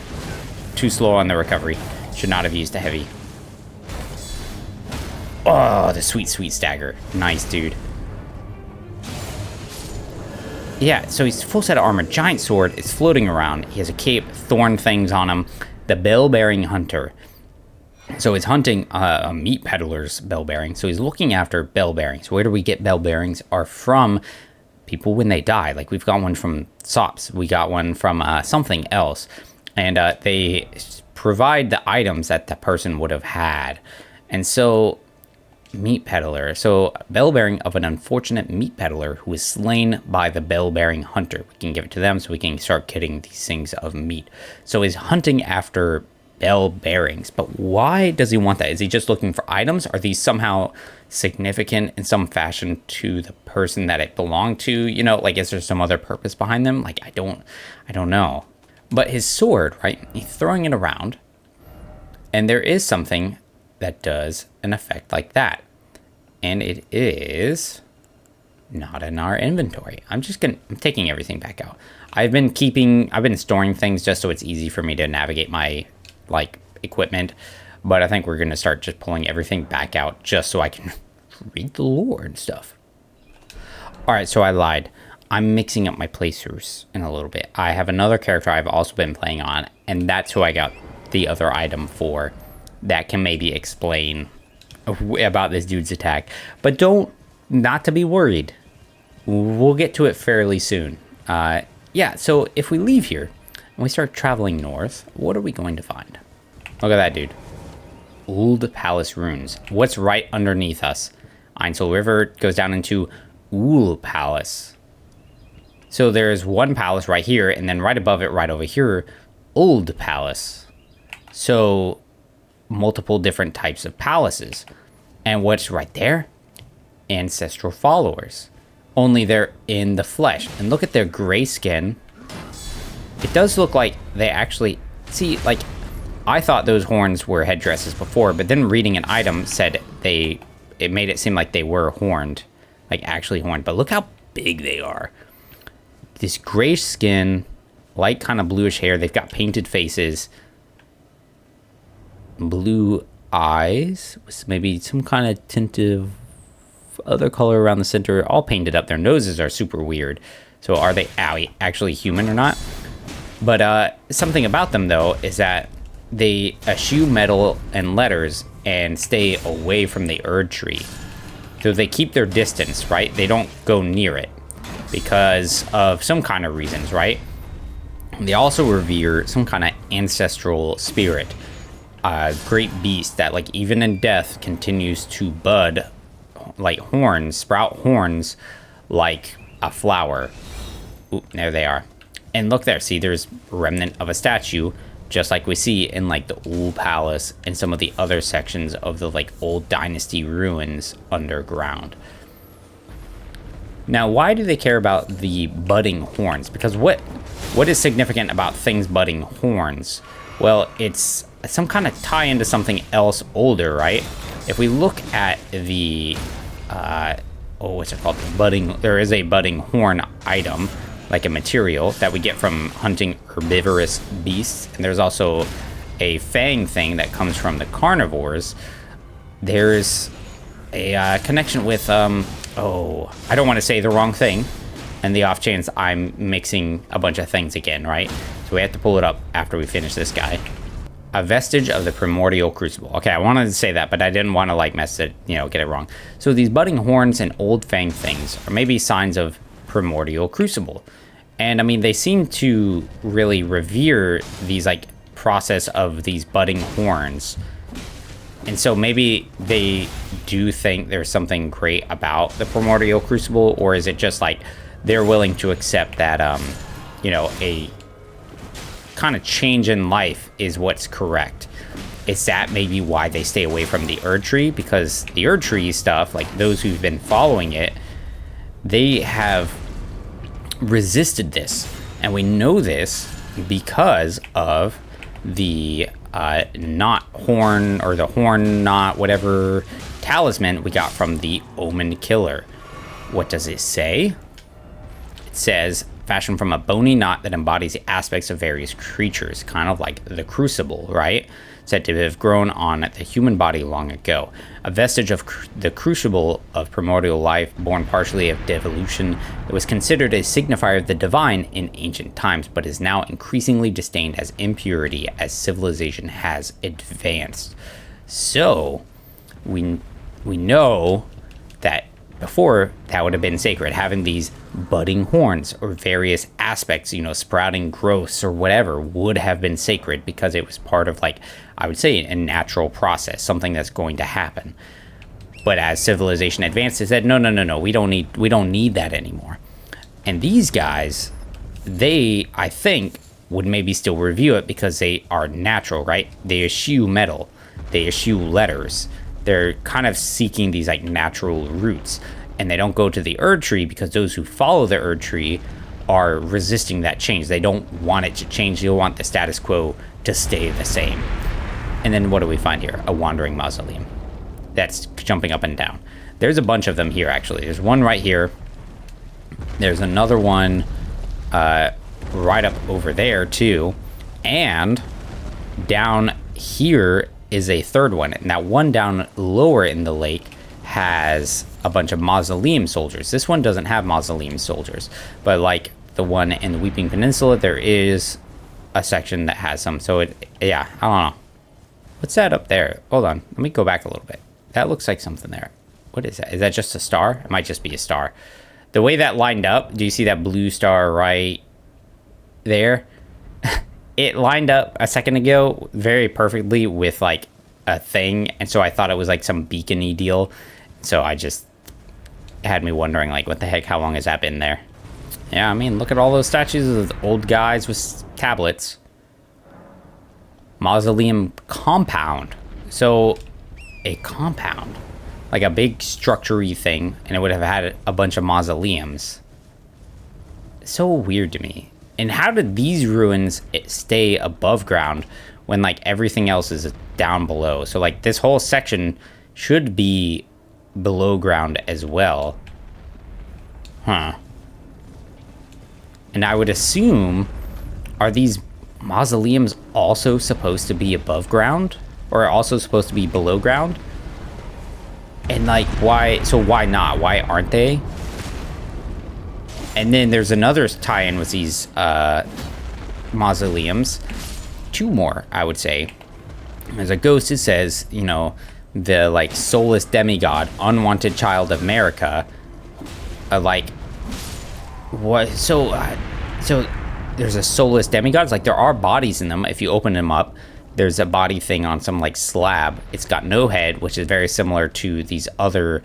Too slow on the recovery. Should not have used a heavy. Oh, the sweet, sweet stagger. Nice, dude. Yeah, so he's full set of armor. Giant sword. It's floating around. He has a cape, thorn things on him. The bell-bearing hunter. So he's hunting a meat peddler's bell-bearing. So he's looking after bell-bearings. Where do we get bell-bearings? Are from people when they die. Like, we've got one from Sops. We got one from something else. And they provide the items that the person would have had. And so, meat peddler. So, bell-bearing of an unfortunate meat peddler who was slain by the bell-bearing hunter. We can give it to them so we can start getting these things of meat. So he's hunting after bell bearings, but why does he want that? Is he just looking for items? Are these somehow significant in some fashion to the person that it belonged to? You know, like, is there some other purpose behind them? Like, I don't know. But his sword, right? He's throwing it around, and there is something that does an effect like that, and it is not in our inventory. I'm taking everything back out. I've been storing things just so it's easy for me to navigate my, like, equipment, but I think we're going to start just pulling everything back out just so I can read the lore and stuff. Alright, so I lied. I'm mixing up my playthroughs in a little bit. I have another character I've also been playing on, and that's who I got the other item for that can maybe explain about this dude's attack. But not to be worried. We'll get to it fairly soon. Yeah, so if we leave here and we start traveling north, what are we going to find? Look at that, dude. Old Palace Ruins. What's right underneath us? Ancestral River goes down into Old Palace. So there's one palace right here, and then right above it, right over here, Old Palace. So multiple different types of palaces. And what's right there? Ancestral followers. Only they're in the flesh. And look at their gray skin. It does look like they actually... See, like, I thought those horns were headdresses before, but then reading an item said it made it seem like they were horned. Like, actually horned. But look how big they are. This gray skin, light kind of bluish hair. They've got painted faces. Blue eyes. With maybe some kind of tint of other color around the center. All painted up. Their noses are super weird. So are they actually human or not? But something about them, though, is that they eschew metal and letters and stay away from the Erd tree. So they keep their distance, right? They don't go near it because of some kind of reasons, right? They also revere some kind of ancestral spirit. A great beast that, like, even in death continues to bud like horns, sprout horns like a flower. Oop, there they are. And look there, see, there's a remnant of a statue, just like we see in, like, the old palace and some of the other sections of the, like, old dynasty ruins underground. Now, why do they care about the budding horns? Because what is significant about things budding horns? Well, it's some kind of tie into something else older, right? If we look at the, what's it called? There is a budding horn item, like a material that we get from hunting herbivorous beasts. And there's also a fang thing that comes from the carnivores. There's a connection with, I don't want to say the wrong thing. And the off chance I'm mixing a bunch of things again, right? So we have to pull it up after we finish this guy. A vestige of the primordial crucible. Okay, I wanted to say that, but I didn't want to like mess it, get it wrong. So these budding horns and old fang things are maybe signs of primordial crucible. And I mean, they seem to really revere these like process of these budding horns. And so maybe they do think there's something great about the primordial crucible, or is it just like they're willing to accept that, a kind of change in life is what's correct? Is that maybe why they stay away from the Erd Tree? Because the Erd Tree stuff, like those who've been following it, they have resisted this. And we know this because of the knot horn, or the horn knot, whatever talisman we got from the Omen Killer. What does it say? It says, fashioned from a bony knot that embodies the aspects of various creatures, kind of like the crucible, right? Said to have grown on the human body long ago. A vestige of the crucible of primordial life, born partially of devolution, it was considered a signifier of the divine in ancient times, but is now increasingly disdained as impurity as civilization has advanced. So, we know that before, that would have been sacred. Having these budding horns or various aspects, sprouting growths or whatever, would have been sacred because it was part of, like, I would say, a natural process, something that's going to happen. But as civilization advanced, it said, no, we don't need that anymore. And these guys, they, I think, would maybe still review it because they are natural, right? They eschew metal, they eschew letters. They're kind of seeking these like natural roots, and they don't go to the Erd Tree because those who follow the Erd Tree are resisting that change. They don't want it to change. They want the status quo to stay the same. And then what do we find here? A wandering mausoleum that's jumping up and down. There's a bunch of them here, actually. There's one right here. There's another one right up over there too, and down here is a third one, and that one down lower in the lake has a bunch of mausoleum soldiers. This one doesn't have mausoleum soldiers, but like the one in the Weeping Peninsula, there is a section that has some. So I don't know. What's that up there? Hold on, let me go back a little bit. That looks like something there. What is that? Is that just a star? It might just be a star. The way that lined up, do you see that blue star right there? It lined up a second ago very perfectly with like a thing, and so I thought it was like some beacony deal. So I just had me wondering, like, what the heck, how long has that been there? Yeah, I mean, look at all those statues of those old guys with tablets. Mausoleum compound. So a compound, like a big structure-y thing, and it would have had a bunch of mausoleums. So weird to me. And how did these ruins stay above ground when like everything else is down below? So like this whole section should be below ground as well. Huh. And I would assume, are these mausoleums also supposed to be above ground? Or also supposed to be below ground? And like, why not? Why aren't they? And then there's another tie-in with these mausoleums. Two more, I would say. There's a ghost that says, the like soulless demigod, unwanted child of America. Like, what? So there's a soulless demigod. It's like there are bodies in them. If you open them up, there's a body thing on some like slab. It's got no head, which is very similar to these other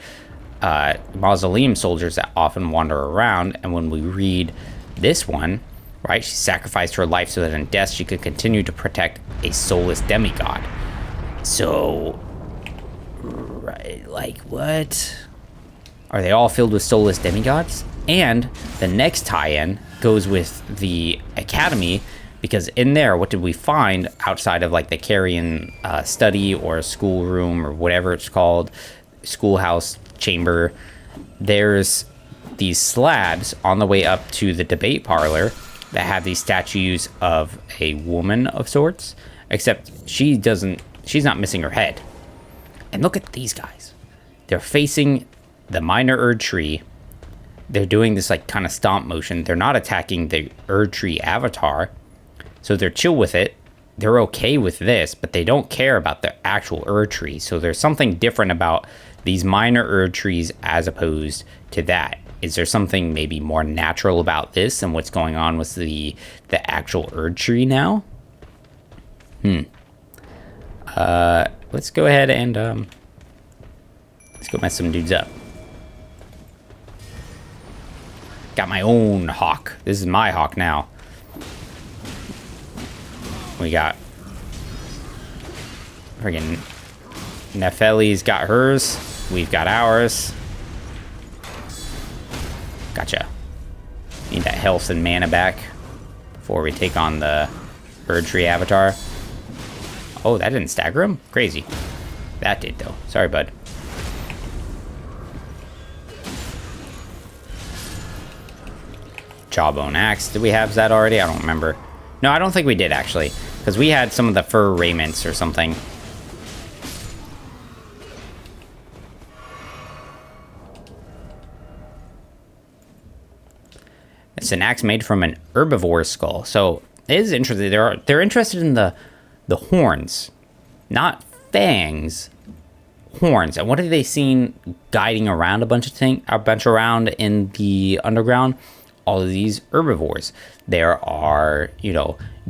mausoleum soldiers that often wander around. And when we read this one, right, she sacrificed her life so that in death she could continue to protect a soulless demigod. So, right, like, what? Are they all filled with soulless demigods? And the next tie-in goes with the academy Because in there, what did we find outside of like the carrion study or schoolroom or whatever it's called, schoolhouse chamber? There's these slabs on the way up to the debate parlor that have these statues of a woman of sorts, except she's not missing her head. And look at these guys. They're facing the minor Erd tree. They're doing this like kind of stomp motion. They're not attacking the Erd tree avatar. So they're chill with it. They're okay with this, but they don't care about the actual Erd tree. So there's something different about these minor Erd trees as opposed to that. Is there something maybe more natural about this and what's going on with the actual Erd tree now? Let's go ahead and let's go mess some dudes up. Got my own hawk. This is my hawk now. We got friggin' Nepheli's got hers. We've got ours. Gotcha. Need that health and mana back before we take on the Erd tree avatar. Oh, that didn't stagger him? Crazy. That did, though. Sorry, bud. Jawbone axe. Did we have that already? I don't remember. No, I don't think we did, actually. Because we had some of the fur raiments or something. It's an axe made from an herbivore skull. So, it is interesting. They're interested in the horns. Not fangs. Horns. And what have they seen guiding around a bunch around in the underground? All of these herbivores. There are,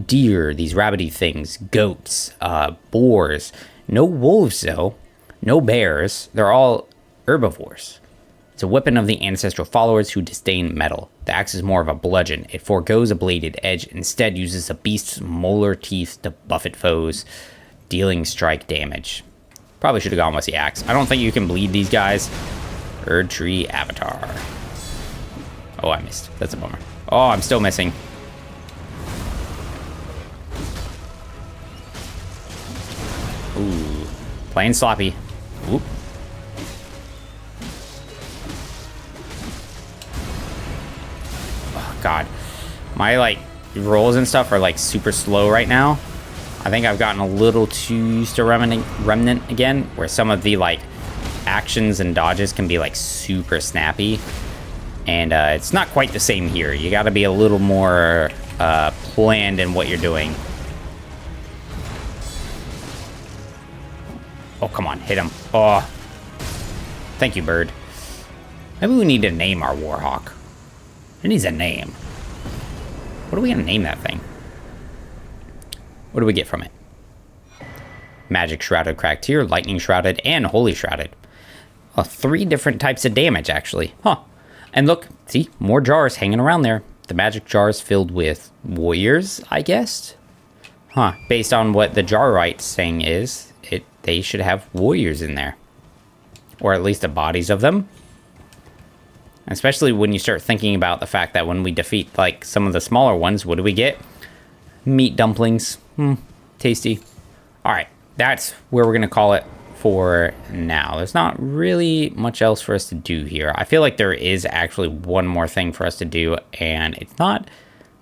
deer, these rabbity things, goats, boars. No wolves, though. No bears. They're all herbivores. It's a weapon of the ancestral followers who disdain metal. The axe is more of a bludgeon. It forgoes a bladed edge, instead uses a beast's molar teeth to buffet foes, dealing strike damage. Probably should have gone with the axe. I don't think you can bleed these guys. Erd tree avatar. Oh, I missed. That's a bummer. Oh, I'm still missing. Ooh. Playing sloppy. Oop. Oh, God. My, rolls and stuff are, super slow right now. I think I've gotten a little too used to Remnant again, where some of the, actions and dodges can be, super snappy. And it's not quite the same here. You got to be a little more planned in what you're doing. Oh, come on. Hit him. Oh. Thank you, bird. Maybe we need to name our Warhawk. It needs a name. What are we going to name that thing? What do we get from it? Magic Shrouded, Cracked Tear, Lightning Shrouded, and Holy Shrouded. 3 different types of damage, actually. Huh. And look, see, more jars hanging around there. The magic jars filled with warriors, I guess? Huh, based on what the jar rights thing is, they should have warriors in there. Or at least the bodies of them. Especially when you start thinking about the fact that when we defeat, some of the smaller ones, what do we get? Meat dumplings. Tasty. Alright, that's where we're going to call it for now. There's not really much else for us to do here. I feel like there is actually one more thing for us to do, and it's not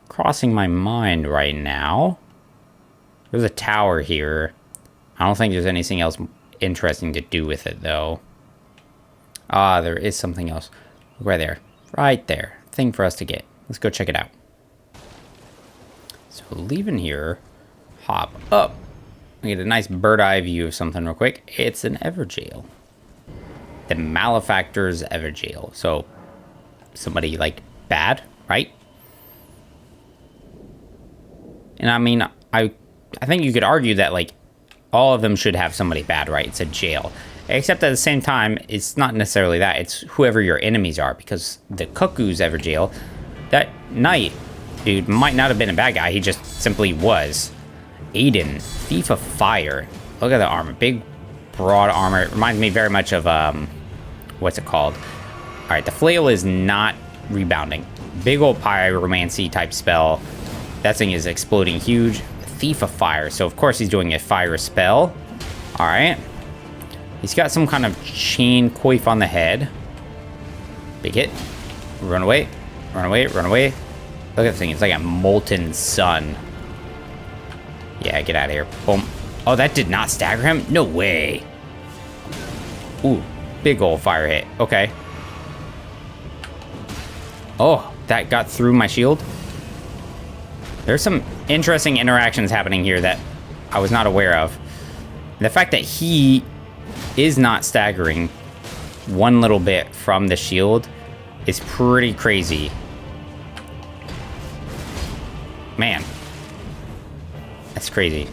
crossing my mind right now. There's a tower here. I don't think there's anything else interesting to do with it, though. Ah, there is something else. Right there. Right there. Thing for us to get. Let's go check it out. So leaving here, hop up. We get a nice bird eye view of something real quick. It's an Everjail. The Malefactor's Everjail. So, somebody, bad, right? And I mean, I think you could argue that, all of them should have somebody bad, right? It's a jail. Except at the same time, it's not necessarily that. It's whoever your enemies are. Because the Cuckoo's Everjail, that knight, dude, might not have been a bad guy. He just simply was. Aiden, Thief of Fire. Look at the armor. Big, broad armor. It reminds me very much of, what's it called? Alright, the flail is not rebounding. Big old pyromancy type spell. That thing is exploding huge. Thief of Fire. So, of course, he's doing a fire spell. All right. He's got some kind of chain coif on the head. Big hit. Run away. Run away. Run away. Look at the thing. It's like a molten sun. Yeah, get out of here. Boom. Oh, that did not stagger him? No way. Ooh, big old fire hit. Okay. Oh, that got through my shield. There's some interesting interactions happening here that I was not aware of. The fact that he is not staggering one little bit from the shield is pretty crazy. Man. That's crazy.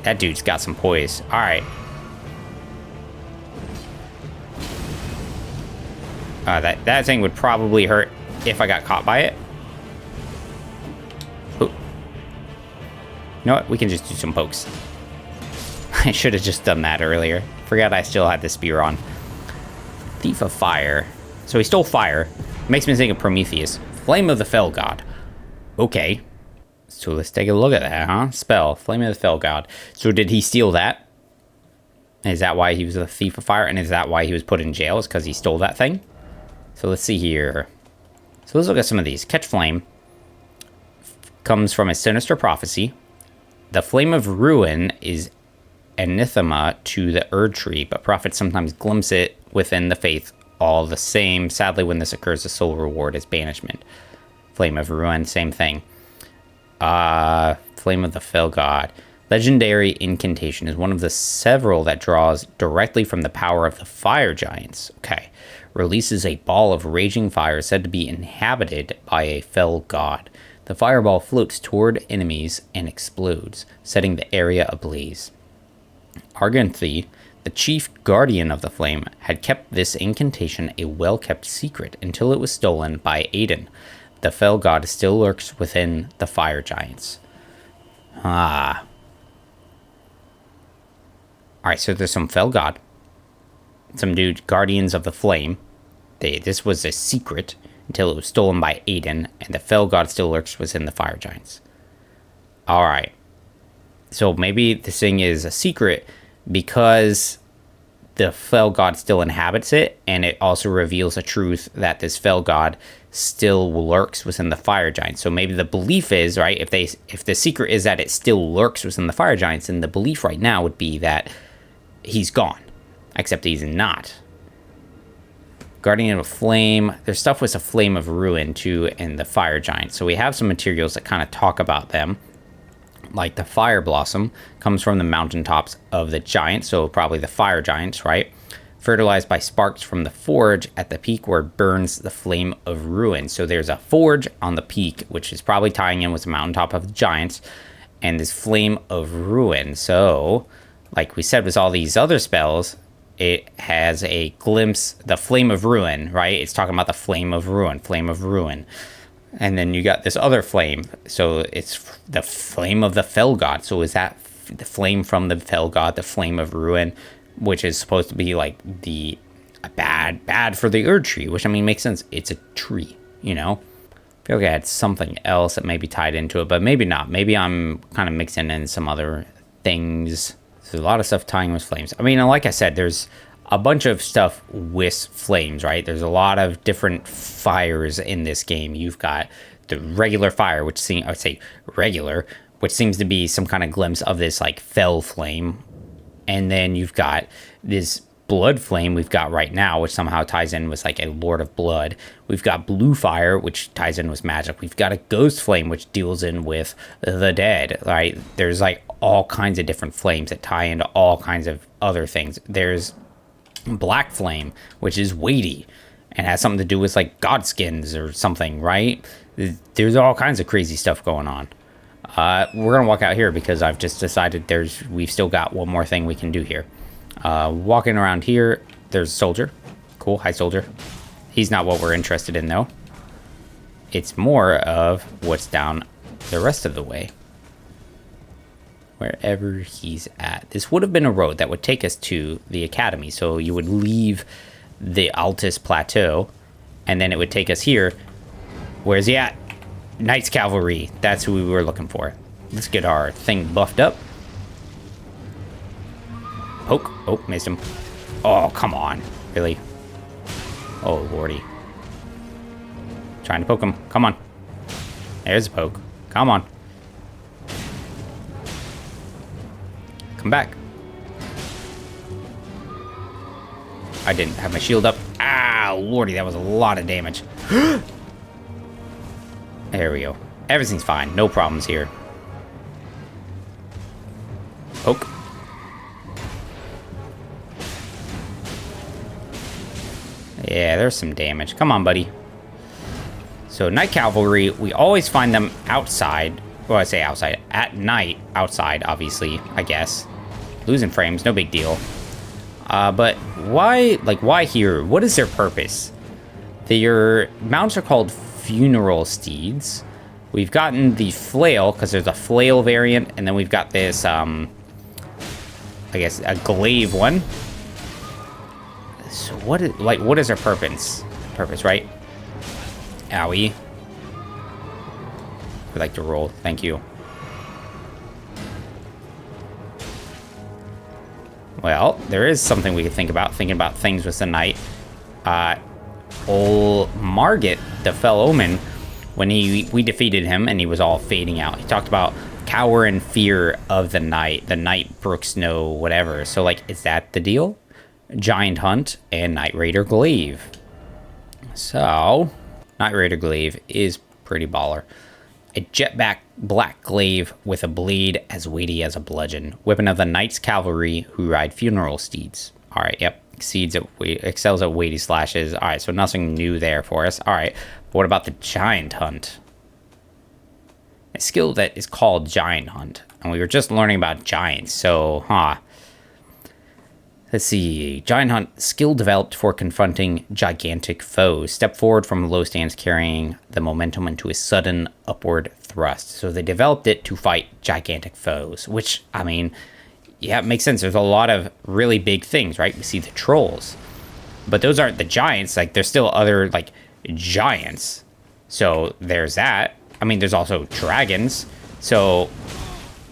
That dude's got some poise. Alright. That thing would probably hurt if I got caught by it. Ooh. You know what? We can just do some pokes. I should have just done that earlier. Forgot I still had the spear on. Thief of Fire. So he stole fire. Makes me think of Prometheus. Flame of the Fell God. Okay. So let's take a look at that, huh? Spell. Flame of the Fell God. So did he steal that? Is that why he was a Thief of Fire? And is that why he was put in jail? Is because he stole that thing? So let's see here. So let's look at some of these. Catch Flame comes from a sinister prophecy. The Flame of Ruin is anathema to the Erd Tree, but prophets sometimes glimpse it within the faith all the same. Sadly, when this occurs, the soul reward is banishment. Flame of Ruin, same thing. Flame of the Fell God. Legendary incantation is one of the several that draws directly from the power of the fire giants. Okay. Releases a ball of raging fire said to be inhabited by a fell god. The fireball floats toward enemies and explodes, setting the area ablaze. Arganthy, the chief guardian of the flame, had kept this incantation a well-kept secret until it was stolen by Aiden. The fell god still lurks within the fire giants. Ah. Alright, so there's some fell god. Some dude, guardians of the flame. This was a secret until it was stolen by Aiden, and the fell god still lurks within the fire giants. Alright. So maybe this thing is a secret because the fell god still inhabits it, and it also reveals a truth that this fell god still lurks within the fire giants. So maybe the belief is, right, if the secret is that it still lurks within the fire giants, then the belief right now would be that he's gone. Except he's not. Guardian of Flame. There's stuff with a Flame of Ruin, too, and the Fire Giant. So we have some materials that kind of talk about them. Like the Fire Blossom comes from the mountaintops of the giants, so probably the Fire Giants, right? Fertilized by sparks from the forge at the peak where it burns the Flame of Ruin. So there's a forge on the peak, which is probably tying in with the mountaintop of the giants, and this Flame of Ruin. So, like we said with all these other spells, it has a glimpse, the Flame of Ruin, right? It's talking about the Flame of Ruin, Flame of Ruin. And then you got this other flame. So it's the Flame of the Fell God. So is that the flame from the Fell God, the Flame of Ruin, which is supposed to be like the bad for the Erd Tree, which I mean makes sense. It's a tree, you know? I feel like I had something else that maybe tied into it, but maybe not. Maybe I'm kind of mixing in some other things. There's a lot of stuff tying with flames. I mean, like I said, there's a bunch of stuff with flames, right? There's a lot of different fires in this game. You've got the regular fire, which I would say regular, which seems to be some kind of glimpse of this like fell flame. And then you've got this blood flame we've got right now, which somehow ties in with like a Lord of Blood. We've got blue fire, which ties in with magic. We've got a ghost flame, which deals in with the dead, right? There's like all kinds of different flames that tie into all kinds of other things. There's black flame, which is weighty and has something to do with like godskins or something, right? There's all kinds of crazy stuff going on. We're gonna walk out here because I've just decided we've still got one more thing we can do here. Walking around here, there's a soldier. Cool, hi soldier. He's not what we're interested in though. It's more of what's down the rest of the way. Wherever he's at. This would have been a road that would take us to the academy. So you would leave the Altus Plateau, and then it would take us here. Where's he at? Knights Cavalry. That's who we were looking for. Let's get our thing buffed up. Poke. Oh, missed him. Oh, come on. Really? Oh, lordy. Trying to poke him. Come on. There's a poke. Come on. Come back. I didn't have my shield up. Ah, lordy, that was a lot of damage. There we go. Everything's fine. No problems here. Poke. Yeah, there's some damage. Come on, buddy. So, Night Cavalry, we always find them outside. Well, I say outside. At night, outside, obviously, I guess. Losing frames, no big deal. But why, like, why here? What is their purpose? Their mounts are called funeral steeds. We've gotten the flail, because there's a flail variant, and then we've got this, I guess, a glaive one. So what is their purpose? Right? Owie. I'd like to roll. Thank you. Well, there is something we could think about. Thinking about things with the knight. Old Margit, the fell omen, when we defeated him and he was all fading out, he talked about cower in fear of the night. The night brooks no whatever. So, like, is that the deal? Giant Hunt and Night Raider Glaive. So, Night Raider Glaive is pretty baller. A jetback black glaive with a blade as weighty as a bludgeon. Weapon of the Knights Cavalry who ride funeral steeds. Alright, yep. Excels at weighty slashes. Alright, so nothing new there for us. Alright, but what about the Giant Hunt? A skill that is called Giant Hunt. And we were just learning about giants, so, Let's see. Giant Hunt, skill developed for confronting gigantic foes. Step forward from a low stance carrying the momentum into a sudden upward thrust. So they developed it to fight gigantic foes, which, I mean, yeah, it makes sense. There's a lot of really big things, right? We see the trolls. But those aren't the giants. Like, there's still other, like, giants. So there's that. I mean, there's also dragons. So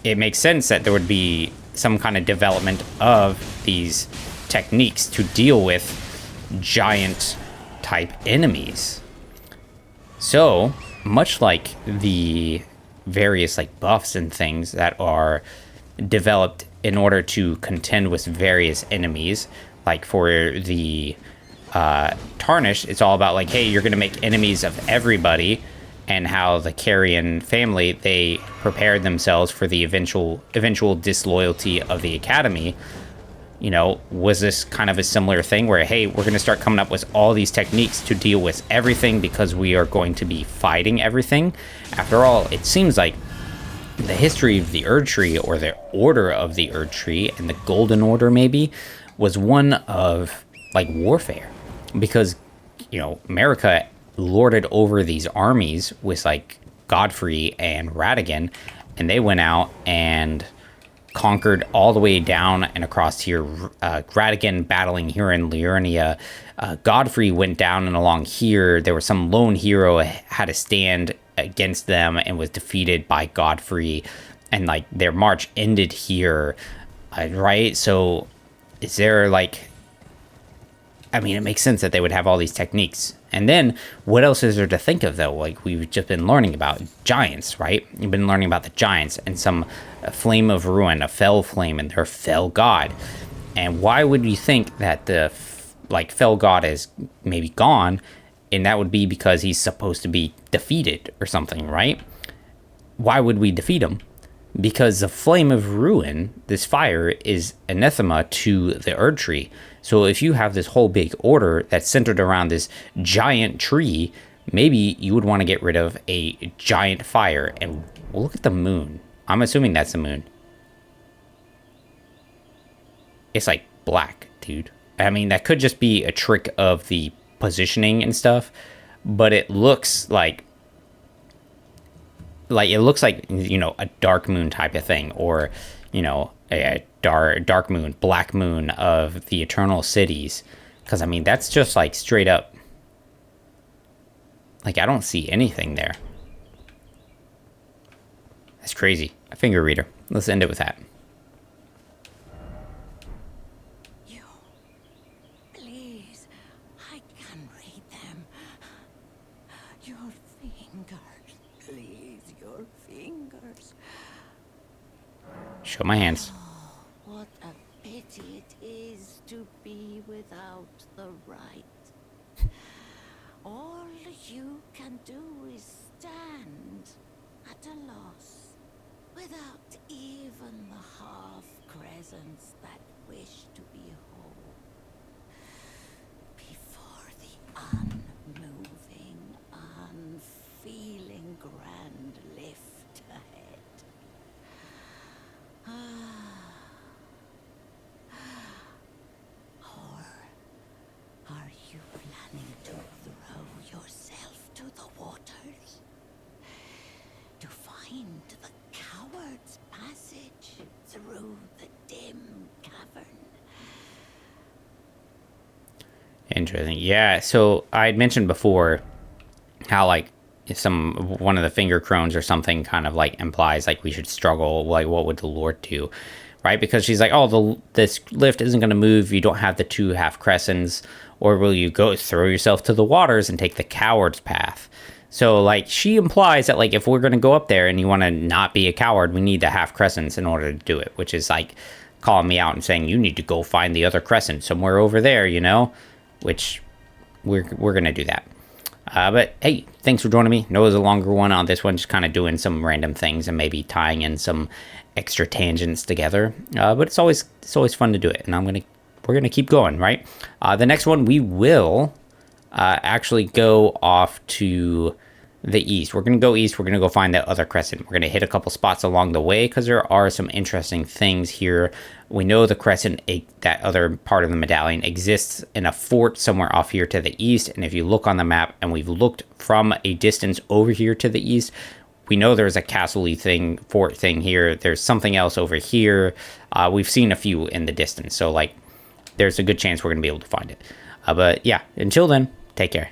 it makes sense that there would be some kind of development of these techniques to deal with giant type enemies. So much like the various like buffs and things that are developed in order to contend with various enemies, like for the Tarnish, it's all about like, hey, you're gonna make enemies of everybody, and how the Carrion family, they prepared themselves for the eventual disloyalty of the Academy. You know, was this kind of a similar thing where, hey, we're going to start coming up with all these techniques to deal with everything because we are going to be fighting everything? After all, it seems like the history of the Erd Tree, or the Order of the Erd Tree, and the Golden Order maybe, was one of, like, warfare. Because, you know, America lorded over these armies with, like, Godfrey and Ratigan, and they went out and conquered all the way down and across here. Ratigan battling here in Liurnia. Godfrey went down and along here. There was some lone hero had to stand against them and was defeated by Godfrey, and like their march ended here, right? So is there like, I mean, it makes sense that they would have all these techniques. And then what else is there to think of, though? Like, we've just been learning about giants, right? You've been learning about the giants and some flame of ruin, a fell flame, and their fell god. And why would you think that the fell god is maybe gone? And that would be because he's supposed to be defeated or something, right? Why would we defeat him? Because the flame of ruin, this fire, is anathema to the Erd Tree. So if you have this whole big order that's centered around this giant tree, maybe you would want to get rid of a giant fire. And look at the moon. I'm assuming that's the moon. It's like black, dude. I mean, that could just be a trick of the positioning and stuff, but it looks like it looks like, you know, a dark moon type of thing, or, you know, a dark moon, black moon of the eternal cities. Because I mean, that's just like straight up, like, I don't see anything there. crazy. A finger reader. Let's end it with that. You, please, I can read them. Your fingers, please, your fingers. Show my hands. What a pity it is to be without the right. All you can do is stand at a loss, without even the half-crescents that wish to be whole. Before the unmoving, unfeeling grand lift ahead. Or are you planning to throw yourself to the waters? To find the coward's passage through the dim cavern? Interesting. Yeah, so I had mentioned before how, like, if one of the finger crones or something kind of, like, implies, like, we should struggle, like, what would the Lord do? Right? Because she's like, oh, this lift isn't going to move. You don't have the 2 half crescents. Or will you go throw yourself to the waters and take the coward's path? So, like, she implies that, like, if we're going to go up there and you want to not be a coward, we need the half crescents in order to do it, which is, like, calling me out and saying, you need to go find the other crescent somewhere over there, you know? Which we're going to do that. But, hey, thanks for joining me. I know it was a longer one on this one, just kind of doing some random things and maybe tying in some extra tangents together. But it's always fun to do it, and we're gonna keep going, right? The next one, we will actually go off to the east. We're gonna go east. We're gonna go find that other crescent. We're gonna hit a couple spots along the way because there are some interesting things here. We know the crescent, that other part of the medallion, exists in a fort somewhere off here to the east. And if you look on the map, and we've looked from a distance over here to the east, we know there's a castle-y thing, fort thing here. There's something else over here. We've seen a few in the distance. So, like, there's a good chance we're going to be able to find it. But, yeah, until then, take care.